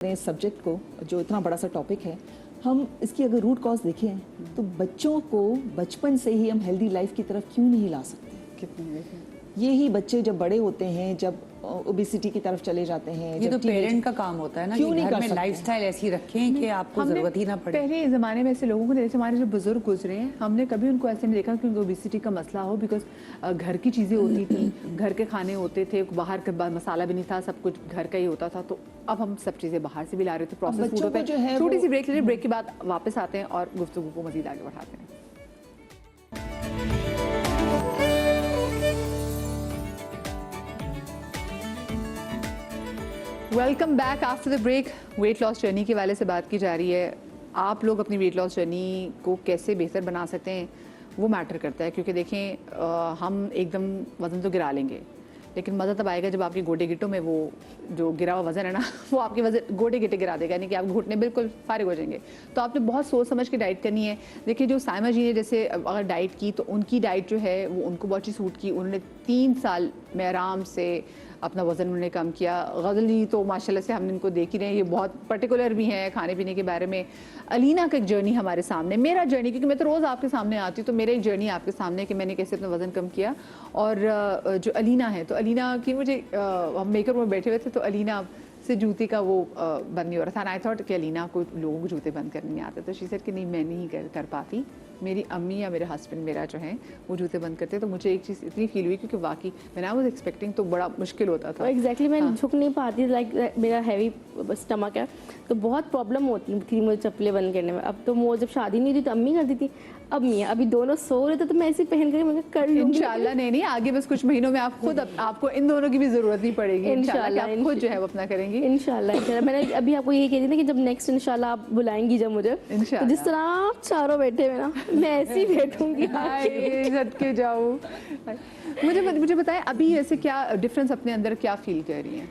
इस सब्जेक्ट को, जो इतना बड़ा सा टॉपिक है, हम इसकी अगर रूट कॉज देखें तो बच्चों को बचपन से ही हम हेल्दी लाइफ की तरफ क्यों नहीं ला सकते? कितनी ये ही बच्चे जब बड़े होते हैं, जब ओबेसिटी की तरफ चले जाते हैं, ये जब तो पेरेंट का काम होता है ना, क्यों कि नहीं घर कर में सकते? लाइफस्टाइल ऐसी रखें कि आपको जरूरत ही ना पड़े। पहले ज़माने में ऐसे लोगों को, जैसे हमारे जो बुजुर्ग गुजरे हैं, हमने कभी उनको ऐसे नहीं देखा कि उनको ओबेसिटी का मसला हो, बिकॉज घर की चीज़ें होती थी, घर के खाने होते थे, बाहर का मसाला भी नहीं था, सब कुछ घर का ही होता था। तो अब हम सब चीज़ें बाहर से भी ला रहे थे, प्रोसेस फूड होता है। छोटी सी ब्रेक लीजिए, ब्रेक के बाद वापस आते हैं और गुफ्तगू को मजीद आगे बढ़ाते हैं। Welcome back after the break. Weight loss journey के वाले से बात की जा रही है। आप लोग अपनी वेट लॉस जर्नी को कैसे बेहतर बना सकते हैं वो मैटर करता है, क्योंकि देखें हम एकदम वज़न तो गिरा लेंगे, लेकिन मज़ा तब आएगा जब आपके गोटे गिट्टों में वो जो गिरा हुआ वज़न है ना, वो आपके वजन गोटे गिट्टे गिरा देगा, यानी कि आप घुटने बिल्कुल फारिग हो जाएंगे। तो आपने बहुत सोच समझ के डाइट करनी है। देखिए, जो साइमा जी ने जैसे अगर डाइट की तो उनकी डाइट जो है वो उनको बहुत अच्छी सूट की। उन्होंने 3 साल में आराम से अपना वज़न उन्होंने कम किया। गज़ली तो माशाल्लाह से हमने इनको देख ही रहे हैं, ये बहुत पर्टिकुलर भी हैं खाने पीने के बारे में। अलीना का एक जर्नी हमारे सामने, मेरा जर्नी, क्योंकि मैं तो रोज़ आपके सामने आती हूँ, तो मेरा एक जर्नी आपके सामने कि मैंने कैसे अपना वज़न कम किया। और जो अलीना है, तो अलीना की मुझे हम मेकअप में बैठे हुए थे, तो अलीना से जूते का वो बंद नहीं हो रहा था। आई थॉट कि अलीना को लोगों को जूते बंद करने नहीं आते, तो शी सेड कि नहीं, मैं नहीं कर पाती, मेरी अम्मी या मेरे हस्बैंड मेरा जो है वो जूते बंद करते। तो मुझे एक चीज़ इतनी फील हुई, क्योंकि वाकई मैंने आई वाज एक्सपेक्टिंग तो बड़ा मुश्किल होता था। एग्जैक्टली मैं झुक नहीं पाती, लाइक मेरा हैवी स्टमक है, तो बहुत प्रॉब्लम होती थी मुझे चप्पलें बंद करने में। अब तो वो जब शादी नहीं थी तो अम्मी करती थी, अब नहीं है, अभी दोनों सो रहे थे तो मैं ऐसे पहन कर मैं कर लूँगी इंशाल्लाह। नहीं, आगे बस कुछ महीनों में आप खुद आपको इन दोनों की भी जरूरत नहीं पड़ेगी इंशाल्लाह, आप खुद जो है वो अपना करेंगी इंशाल्लाह। मैंने अभी आपको यही कह दी ना कि जब नेक्स्ट इंशाल्लाह आप बुलाएंगी जब मुझे, तो जिस तरह आप चारों बैठे हुए ना, मैं ऐसी बैठूंगी। सदके जाऊँ। मुझे बताएं, अभी ऐसे क्या डिफरेंस अपने अंदर क्या फील कर रही हैं?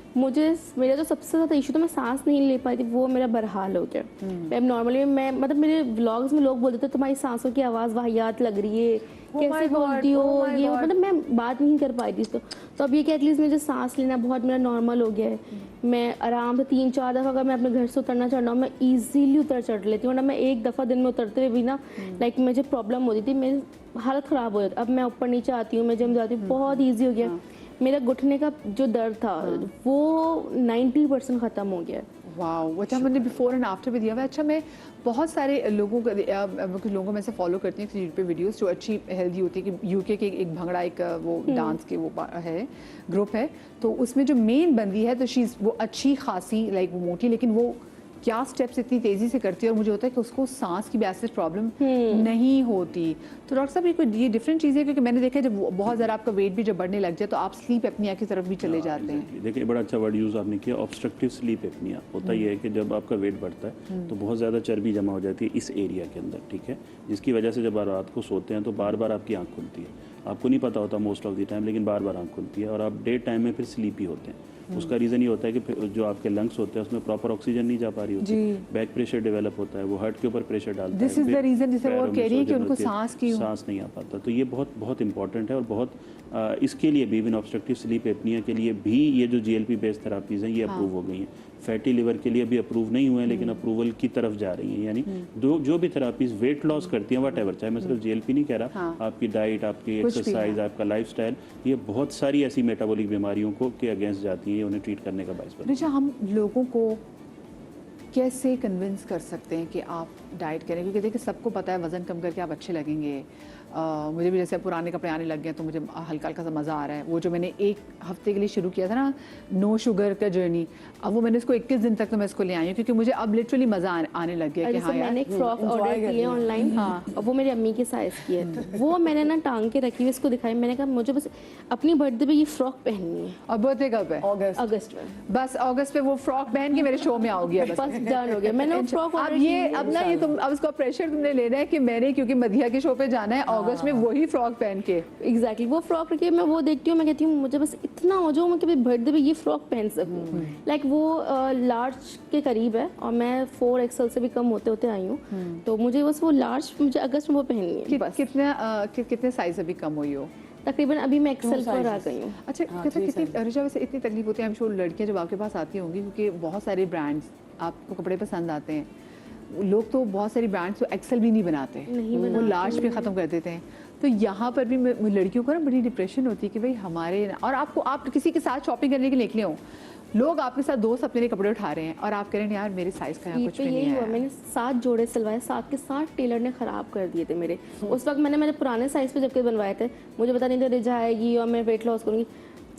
मेरा जो सबसे ज़्यादा इशू तो मैं सांस नहीं ले पाई थी, वो मेरा बरहाल हो गया। मैं नॉर्मली मैं मतलब मेरे व्लॉग्स में लोग बोलते थे तुम्हारी सांसों की आवाज़ वाहियात लग रही है, कैसे बोलती हो, ये मतलब मैं बात नहीं कर पाई थी। तो अब ये कि एटलीस्ट मुझे सांस लेना बहुत मेरा नॉर्मल हो गया है। मैं आराम से 3-4 दफ़ा अगर मैं अपने घर से उतरना चाह रहा हूँ, मैं ईजीली उतर चढ़ लेती हूँ, वरना मैं एक दफ़ा दिन में उतरते हुए भी ना, लाइक मुझे प्रॉब्लम होती थी, मेरी हालत ख़राब हो जाती। अब मैं ऊपर नीचे आती हूँ, मैं जिम जाती हूँ, बहुत ईजी हो गया। मेरा घुटने का जो दर्द था वो 90% ख़त्म हो गया। वाह, अच्छा मैंने बिफोर एंड आफ्टर भी दिया हुआ है। अच्छा, मैं बहुत सारे लोगों को कुछ लोगों में से फॉलो करती हूँ यूट्यूब पे वीडियोस जो अच्छी हेल्दी होती है, कि यूके के एक भंगड़ा एक वो डांस के वो है ग्रुप है, तो उसमें जो मेन बंदी है, तो शीज़ वो अच्छी खासी लाइक वो मोटी, लेकिन वो क्या स्टेप्स इतनी तेज़ी से करती है, और मुझे होता है कि उसको सांस की वजह से प्रॉब्लम नहीं होती। तो डॉक्टर साहब, ये डिफरेंट चीज़ है, क्योंकि मैंने देखा है जब बहुत ज़्यादा आपका वेट भी जब बढ़ने लग जाए तो आप स्लीप एपनिया की तरफ भी चले जाते हैं। देखिए, बड़ा अच्छा वर्ड यूज़ आपने किया, ऑब्स्ट्रक्टिव स्लीप एपनिया। होता ये है कि जब आपका वेट बढ़ता है तो बहुत ज़्यादा चर्बी जमा हो जाती है इस एरिया के अंदर, ठीक है, जिसकी वजह से जब आप रात को सोते हैं तो बार बार आपकी आँख खुलती है। आपको नहीं पता होता मोस्ट ऑफ द टाइम, लेकिन बार बार आँख खुलती है, और आप डे टाइम में फिर स्लीपी होते हैं। उसका रीज़न ये होता है कि जो आपके लंग्स होते हैं उसमें प्रॉपर ऑक्सीजन नहीं जा पा रही होती, बैक प्रेशर डेवलप होता है, वो हार्ट के ऊपर प्रेशर डालता है। दिस इज द रीजन जिसे वो कह रही है कि उनको सांस नहीं आ पाता। तो ये बहुत बहुत इंपॉर्टेंट है, और बहुत इसके लिए भी, इवन ऑब्स्ट्रक्टिव स्लीप एपनिया के लिए भी ये जो GLP बेस्ड थेरापीज़ हैं ये अप्रूव हो गई हैं। फैटी लिवर के लिए भी अप्रूव नहीं हुए हैं, लेकिन अप्रूवल की तरफ जा रही हैं। यानी जो भी थेरापीज वेट लॉस करती हैं, वट एवर, चाहे मैं सिर्फ GLP नहीं कह रहा, आपकी डाइट, आपकी एक्सरसाइज, आपका लाइफस्टाइल, ये बहुत सारी ऐसी मेटाबॉलिक बीमारियों को के अगेंस्ट जाती हैं, उन्हें ट्रीट करने का बायस बनती है। अच्छा, हम लोगों को कैसे कन्विंस कर सकते हैं कि आप डाइट करें? क्योंकि देखिए, सबको पता है वज़न कम करके आप अच्छे लगेंगे। मुझे भी जैसे पुराने कपड़े आने लग गए तो मुझे हल्का हल्का सा मज़ा आ रहा है। वो जो मैंने 1 हफ्ते के लिए शुरू किया था ना, नो शुगर का जर्नी, अब वो मैंने इसको 21 दिन तक तो मैं इसको ले आई हूँ, क्योंकि मुझे अब लिटरली मज़ा आने लग गया कि हाँ यार, मैंने एक फ्रॉक ऑर्डर की है ऑनलाइन, हाँ, और वो मेरी अम्मी के साइज़ की है। वो मैंने ना टांग के रखी हुई, इसको दिखाई, मैंने कहा मुझे बस अपनी बर्थडे पे ये फ्रॉक पहननी है। और बर्थडे कब है? अगस्त में। बस अगस्त पे वो फ्रॉक पहन के मेरे शो में आओगी। बस डन हो गया, मैंने फ्रॉक अब ये अब ना, ये तुम अब उसका प्रेशर तुमने लेना है कि मैंने, क्योंकि मधिया के शो पे जाना है अगस्त में, वही फ्रॉक पहन के। एग्जैक्टली वो फ्रॉक रखी है, मैं वो देखती हूँ, मैं कहती हूँ मुझे बस इतना हो जाओ मैं कभी बर्थडे पे ये फ्रॉक पहन सकूँ। लाइक वो लार्ज के करीब है, और मैं 4XL से भी कम होते होते आई हूँ, तो मुझे बस वो लार्ज मुझे अगस्त में वो पहननी है। कितने साइज अभी कम हुई हो? तकरीबन अभी मैं एक्सेल पर आ गई हूँ। अच्छा कितनी ऋचा वैसे इतनी तकलीफ होती है, हम श्योर लड़कियां जब आपके पास आती होंगी क्योंकि बहुत सारे ब्रांड्स आपको कपड़े पसंद आते हैं, लोग तो बहुत सारी ब्रांड्स तो एक्सेल भी नहीं बनाते, वो लार्ज पे ख़त्म कर देते हैं। तो यहाँ पर भी लड़कियों को ना बड़ी डिप्रेशन होती है कि भाई हमारे, और आप किसी के साथ शॉपिंग करने के लिए निकले हो, लोग आपके साथ दोस्त अपने लिए कपड़े उठा रहे हैं और आप कह रहे हैं यार मेरे साइज का यहाँ कुछ भी नहीं है। मैंने 7 जोड़े सिलवाए, 7 के 7 टेलर ने ख़राब कर दिए थे मेरे। उस वक्त मैंने मेरे पुराने साइज़ पे जबकि बनवाए थे, मुझे पता नहीं था रिजा आएगी और मैं वेट लॉस करूँगी।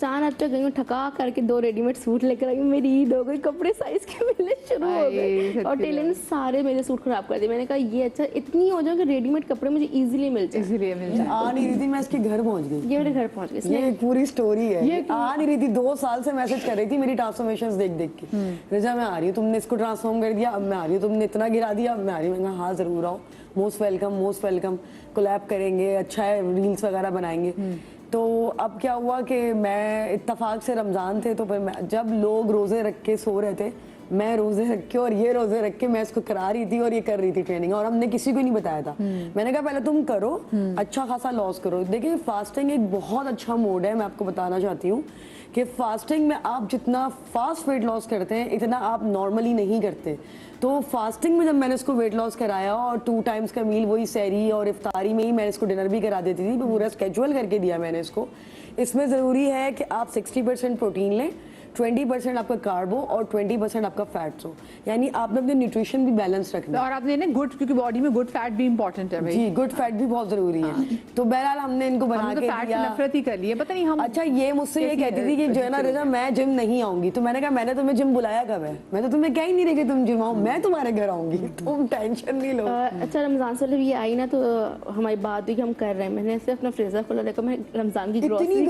4 हफ्ते गई हूँ, थका करके 2 रेडीमेड सूट लेकर आई हूँ, मेरी ईद हो गई, कपड़े साइज के मिलने शुरू हो गए और टेलर ने सारे मेरे सूट खराब कर दिए। मैंने कहा ये अच्छा इतनी हो जाए कि रेडीमेड कपड़े मुझे इजीली मिल जाए। आ नहीं रही थी, मैं इसके घर पहुंच गई। ये मेरे घर पहुंच गई, ये एक पूरी स्टोरी है। आ नहीं रही थी, 2 साल से मैसेज कर रही थी मेरी ट्रांसफॉर्मेशंस देख देख के, रिजा मैं आ रही हूँ, तुमने इसको ट्रांसफॉर्म कर दिया, अब मैं आ रही हूँ, तुमने इतना गिरा दिया, अब मैं आ रही हूँ। मैंने कहा हाँ जरूर आओ, मोस्ट वेलकम, कोलैब करेंगे, अच्छा है, रील्स वगैरह बनाएंगे। तो अब क्या हुआ कि मैं इत्तेफाक से रमज़ान थे, तो फिर जब लोग रोज़े रख के सो रहे थे, मैं रोज़े रख के और ये रोज़े रख के मैं इसको करा रही थी और ये कर रही थी ट्रेनिंग, और हमने किसी को नहीं बताया था। मैंने कहा पहले तुम करो, अच्छा खासा लॉस करो। देखिए फास्टिंग एक बहुत अच्छा मोड है, मैं आपको बताना चाहती हूँ कि फास्टिंग में आप जितना फास्ट वेट लॉस करते हैं इतना आप नॉर्मली नहीं करते। तो फास्टिंग में जब मैंने इसको वेट लॉस कराया और 2 टाइम्स का मील, वही सहरी और इफ्तारी में ही मैंने इसको डिनर भी करा देती थी, तो पूरा स्केड्यूल करके दिया मैंने इसको। इसमें ज़रूरी है कि आप 60% प्रोटीन लें, 20% आपका कार्बो और 20% आपका फैट्स हो, यानी आपने अपने न्यूट्रिशन भी बैलेंस रखना है। और आपने ना गुड, क्योंकि बॉडी में गुड फैट भी इंपॉर्टेंट है भाई। जी, गुड फैट भी बहुत जरूरी है। तो बहरहाल हमने इनको बना के फैट से नफरत ही कर ली है, पता नहीं हम। अच्छा ये मुझसे ये कहती थी कि जो है ना रिजा मैं जिम नहीं आऊंगी, तो मैंने कहा मैंने तुम्हें जिम बुलाया कब है, मैं तो तुम्हें कह ही नहीं रही कि तुम जिम आओ, मैं तुम्हारे घर आऊंगी, तुम टेंशन नहीं लो। अच्छा रमजान से ये आई ना तो हमारी बात हुई कि हम कर रहे हैं, मैंने सिर्फ अपना फ्रीजर खोला, देखा मैं रमजान की ग्रोसरी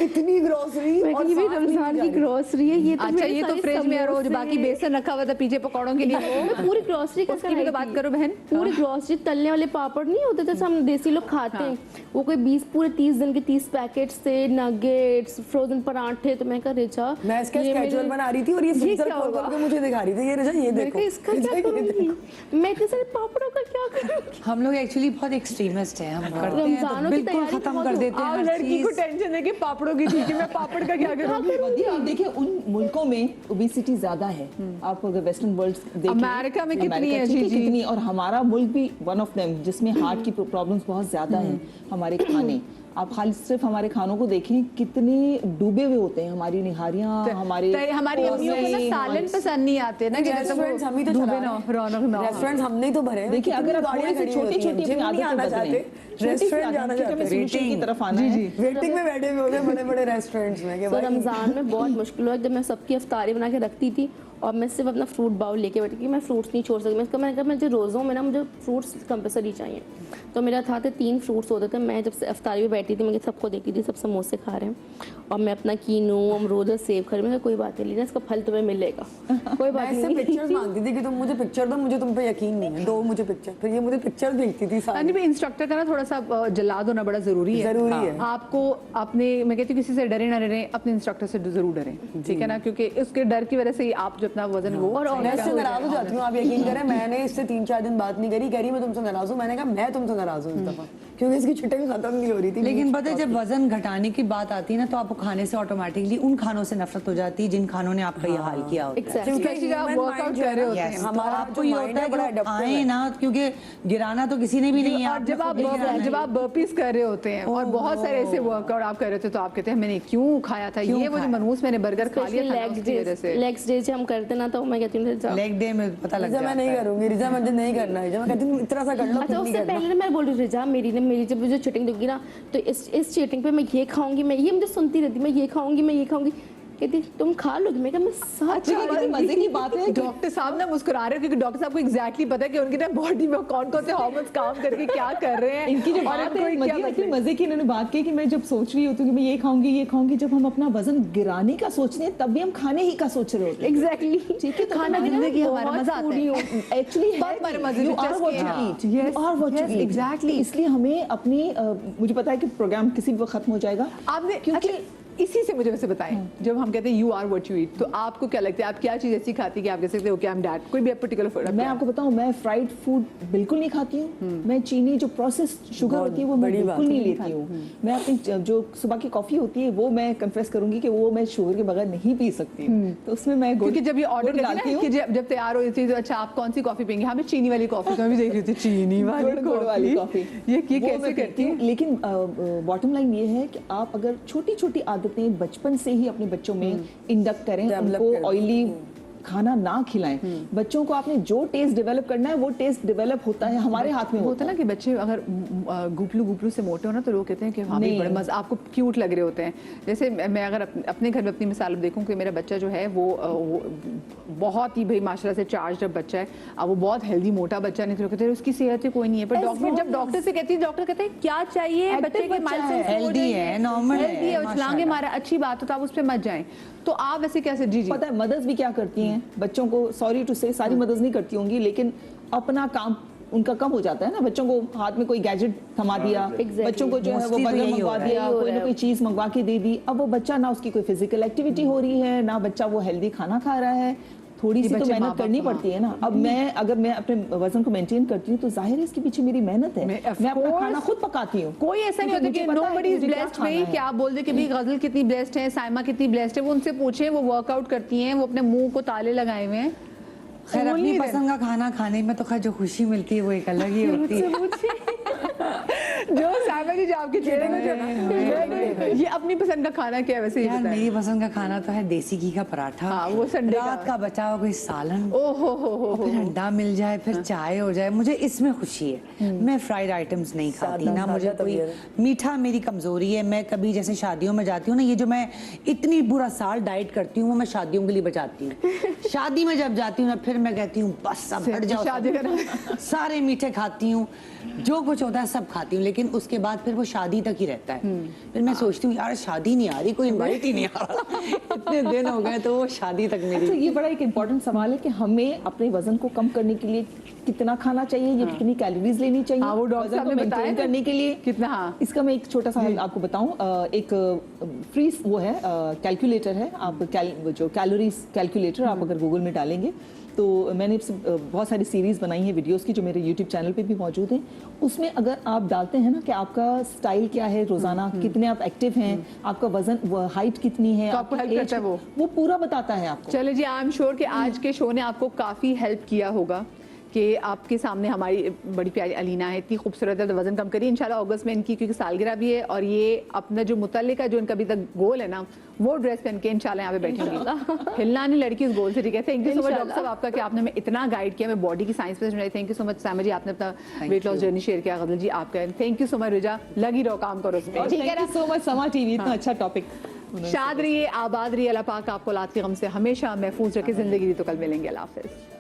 इतनी ग्रोसरी और ये भी रमजान की ग्रोसरी है। ये तो अच्छा ये तो फ्रिज में रोज बाकी बेसन रखा हुआ था पीछे पकौड़ों के लिए, मैं पूरी ग्रोसरी का उसकी भी तो बात करो बहन। पूरी ग्रोसरी, तलने वाले पापड़ नहीं होते जैसे हम देसी लोग खाते हैं, वो कोई 20 पूरे 30 दिन के 30 पैकेट्स थे, नगेट्स, फ्रोजन पराठे। तो मैं कहा रिचा मैं इसका स्केड्यूल बना रही थी और ये फ्रीजर खोल के मुझे दिखा रही थी, ये रिचा ये देखो इसका क्या करूंगी मैं, इतने सारे पापड़ों का क्या करूंगी। हम लोग एक्चुअली बहुत एक्सट्रीमिस्ट हैं, हम करते हैं तो बिल्कुल खत्म कर देते हैं। लड़की को टेंशन है कि पापड़ों की थी कि मैं पापड़ का क्या करूंगी। आप देखिए उन मुल्कों में ओबेसिटी ज्यादा है, आप अगर वेस्टर्न वर्ल्ड देखें, अमेरिका में कितनी है जी जी, कितनी, और हमारा मुल्क भी वन ऑफ देम जिसमें हार्ट की प्रॉब्लम्स बहुत ज्यादा हैं। हमारे खाने, आप खाली सिर्फ हमारे खानों को देखें कितने डूबे हुए होते हैं, हमारी निहारियां, हमारी अम्मियों को ना सालन पसंद नहीं आते ना, कि रेस्टोरेंट्स हम ही तो डूबे ना, रौनक ना, रेस्टोरेंट्स हमने ही तो भरे। देखिए अगर आप थोड़ी सी छोटी-छोटी अपनी आदतें बदलें, रेस्टोरेंट जाना चाहते हैं, वेटिंग की तरफ आना है, वेटिंग में बैठे हुए होते हैं बड़े-बड़े रेस्टोरेंट्स में। तो रमजान में बहुत मुश्किल हुआ जब मैं सबकी इफ्तारी बना के रखती थी और मैं सिर्फ अपना फ्रूट बाउल लेके बैठी कि मैं फ्रूट्स नहीं छोड़ सकती। मैंने कहा मुझे रोज़ों में ना मुझे फ्रूट्स कंपलसरी चाहिए। तो मेरा था कि 3 फ्रूट्स होते थे। मैं जब से इफ्तारी में बैठी थी मैं सबको देखती थी, सब समोसे खा रहे हैं और मैं अपना कीनू अमरूद और सेब खा रही हूँ। कोई बात नहीं, इसका फल तुम्हें मिलेगा, कोई बात नहीं। पिक्चर्स मांगती थी कि तुम मुझे पिक्चर दो, मुझे तुम पे यकीन नहीं है, दो मुझे पिक्चर। फिर ये मुझे पिक्चर भेजती थी सारी। भी इंस्ट्रक्टर का ना थोड़ा सा जल्लाद होना बड़ा जरूरी है। जरूरी है आपको अपने, मैं कहती हूँ किसी से डरे ना डरे, अपने इंस्ट्रक्टर से जरूर डरें, ठीक है ना, क्योंकि उसके डर की वजह से ही आप जो अपना वजन वो। और मैं इससे नाराज हो जाती हूँ, आप यकीन करें मैंने इससे 3-4 दिन बात नहीं करी, कह रही मैं तुमसे नाराज हूँ। मैंने कहा मैं तुमसे नाराज हूँ इस दफा, क्योंकि इसकी छुट्टी खत्म नहीं हो रही थी। लेकिन पता है जब वजन घटाने की बात आती है ना तो आपको खाने से ऑटोमेटिकली उन खानों से नफरत हो जाती है जिन खानों ने आपका ये हाल किया होता है। क्योंकि आप वर्कआउट कर रहे होते हैं, हमारा आपको ये होता है कि खाएं ना, क्योंकि गिराना तो किसी ने भी नहीं है। और जब आप बर्पीज कर रहे होते हैं और बहुत सारे ऐसे वर्कआउट आप कर रहे थे तो आप कहते हैं मैंने क्यों खाया था ये, वो जो मनूस मैंने बर्गर खा लिया था उसकी वजह से। लेग्स डे से हम करते ना तो मैं कहती हूँ लेग डे में पता लग जाता है। मैं नहीं करूंगी रिजा, मुझे नहीं करना है। मैं कहती हूँ इतना सा कर लो। अच्छा उससे पहले ना मैं बोल रही हूँ रिजा, मेरी जब मुझे चीटिंग दूंगी ना तो इस चीटिंग पे मैं ये खाऊंगी, मैं ये मुझे सुनती रहती, मैं ये खाऊंगी, कहती तुम खा लोगे। मैं कहा मैं सच मजे की बात है। डॉक्टर साहब ना मुस्कुरा रहे हैं क्योंकि डॉक्टर साहब को एग्जैक्टली पता है कि उनकी ना बॉडी में कौन कौन से हार्मोन्स काम करके क्या कर रहे हैं। इनकी जो बात है मजे की इन्होंने बात की कि मैं जब सोच रही होती हूँ कि मैं ये खाऊंगी, जब हम अपना वजन गिराने का सोचते हैं तब भी हम खाने ही का सोच रहे होते हैं। एग्जैक्टली, ठीक है, तो खाना जिंदगी हमारा मजा आता है एक्चुअली हमारे मजे you are what you eat, you are what you eat। Exactly, इसलिए हमें अपनी मुझे पता है कि प्रोग्राम किसी भी वक्त खत्म हो जाएगा आपने क्योंकि इसी से मुझे वैसे बताएं, जब हम कहते हैं you are what you eat, तो आपको क्या लगता है, आप क्या चीज़ ऐसी खाती है कि आप कह सकते हो कि आई एम डैट, कोई भी पर्टिकुलर फूड? मैं आपको बताऊं, मैं फ्राइड फूड बिल्कुल नहीं खाती हूँ। मैं चीनी जो प्रोसेस्ड शुगर होती है वो मैं बिल्कुल नहीं लेती हूँ। मैं अपनी जो सुबह की कॉफी होती है वो मैं कन्फेस करूंगी कि वो मैं शुगर के बगैर नहीं पी सकती हूँ। तो उसमें मैं क्योंकि जब ये ऑर्डर डालती हूँ कि जब तैयार हो जाती है तो अच्छा आप कौन सी कॉफी पियेंगे, हमें चीनी वाली कॉफी, तो मैं भी देख रही थी चीनी वाली कॉफी, ये कैसे करती हूँ। लेकिन बॉटम लाइन ये है कि आप अगर छोटी छोटी आदतें बचपन से ही अपने बच्चों में इंडक्ट करें, उनको ऑयली खाना ना खिलाएं। बच्चों को आपने जो टेस्ट डेवलप करना है वो टेस्ट डेवलप होता है, हमारे हाथ में होता है ना कि बच्चे अगर गुपलू से मोटे हो ना तो लोग कहते हैं कि हाँ बड़े मज़े, आपको क्यूट लग रहे होते हैं। जैसे मैं अगर अपने घर में अपनी मिसाल देखूं कि मेरा बच्चा जो है वो बहुत ही भाई माशाल्लाह से चार्ज अप बच्चा है, अब वो बहुत हेल्दी मोटा बच्चा नहीं, तो कहते हैं उसकी सेहत से कोई नहीं है, पर डॉक्टर जब डॉक्टर से कहती है, डॉक्टर कहते हैं क्या चाहिए बच्चे के माइलस्टोन, हेल्दी है, नॉर्मल है, उछलांगे मारा, अच्छी बात हो तो आप उस पर मत जाएं। तो आप वैसे कैसे? जी जी, पता है मदर्स भी क्या करती हैं, बच्चों को, सॉरी टू से सारी मदर्स नहीं करती होंगी, लेकिन अपना काम उनका कम हो जाता है ना, बच्चों को हाथ में कोई गैजेट थमा दिया, बच्चों को जो है वो बर्गर मंगवा दिया, कोई ना कोई चीज मंगवा के दे दी। अब वो बच्चा ना उसकी कोई फिजिकल एक्टिविटी हो रही है, ना बच्चा वो हेल्दी खाना खा रहा है, थोड़ी सी तो मेहनत करनी पड़ती है ना। अब अगर मैं अपने वजन को मेंटेन करती हूँ तो जाहिर है इसके पीछे मेरी मेहनत है, मैं अपना खाना खुद पकाती हूँ। कोई ऐसा नहीं होता कि नोबडी इज ब्लेस्ड भाई कि आप बोल दे कि भाई गजल कितनी ब्लेस्ड है, साइमा कितनी ब्लेस्ड है, वो उनसे पूछे, वो वर्कआउट करती हैं, वो अपने मुंह को ताले लगाए हुए हैं। खैर अपनी पसंद का खाना खाने में तो खैर जो खुशी मिलती है वो एक अलग ही होती है। जो साइमा जी आपके चेहरे में ये अपनी पसंद का खाना क्या है वैसे? यार मेरी पसंद का खाना तो है देसी घी का पराठा, हाँ, वो संडे रात का बचा हुआ कोई सालन, ओहो फिर अंडा मिल जाए, फिर चाय हो जाए, मुझे इसमें खुशी है। मैं फ्राइड आइटम्स नहीं खाती ना, मुझे कोई मीठा मेरी कमजोरी है। मैं कभी जैसे शादियों में जाती हूँ ना, ये जो मैं इतनी बुरा साल डाइट करती हूँ वो मैं शादियों के लिए बचाती हूँ। शादी में जब जाती हूँ ना फिर मैं कहती हूँ बस अब हट जाओ, शादी करना सारे मीठे खाती हूँ, जो कुछ होता है सब खाती हूँ, लेकिन उसके बाद फिर वो शादी तक ही रहता है। फिर मैं सोचती हूँ यार शादी नहीं आ रही, कोई इनवाइट ही नहीं आ रहा, इतने दिन हो गए तो वो शादी तक मेरी। अच्छा, ये बड़ा एक इम्पोर्टेंट सवाल है कि हमें अपने वजन को कम करने के लिए कितना खाना चाहिए, या कितनी कैलोरीज लेनी चाहिए, वो डॉक्टर वजन को मेंटेन करने के लिए कितना। हाँ, इसका मैं एक छोटा सा आपको बताऊं, एक फ्री वो है कैलकुलेटर है, आप जो कैलोरीज कैलकुलेटर आप अगर गूगल में डालेंगे तो मैंने बहुत सारी सीरीज़ बनाई हैं वीडियोस की जो मेरे यूट्यूब चैनल पे भी मौजूद हैं। उसमें अगर आप डालते हैं ना कि आपका स्टाइल क्या है, रोज़ाना कितने आप एक्टिव हैं, आपका वजन, हाइट कितनी है, तो आपको हेल्प करता है वो पूरा बताता है आपको। चले जी, आई एम श्योर कि आज के शो ने आपको काफ़ी हेल्प किया होगा कि आपके सामने हमारी बड़ी प्यारी अलीना है, इतनी खूबसूरत है, तो वजन कम करिए इंशाल्लाह। अगस्त में इनकी क्योंकि सालगिरह भी है, और ये अपना जो मुतल्लिका जो इनका अभी तक गोल है ना, वो ड्रेस पहन के इंशाल्लाह यहाँ पे बैठेंगी। हिलना नहीं लड़की उस गोल से, ठीक है। Thank you so much doctor साहब आपका कि आपने हमें इतना गाइड किया, मैं बॉडी की साइंस पे सुनाई। Thank you so much Saima ji, आपने अपना वेट लॉस जर्नी शेयर किया। गजल जी आपका थैंक यू सो मच। रिजा लगी रहो, काम करो उसमें, ठीक है ना। सो मच समा टीवी, इतना अच्छा टॉपिक। शाद रहिए, आबाद रहिए, अल्लाह पाक आपको औलाद के गम से हमेशा महफूज रखे, जिंदगी दी तो कल मिलेंगे। अल्लाह हाफिज़।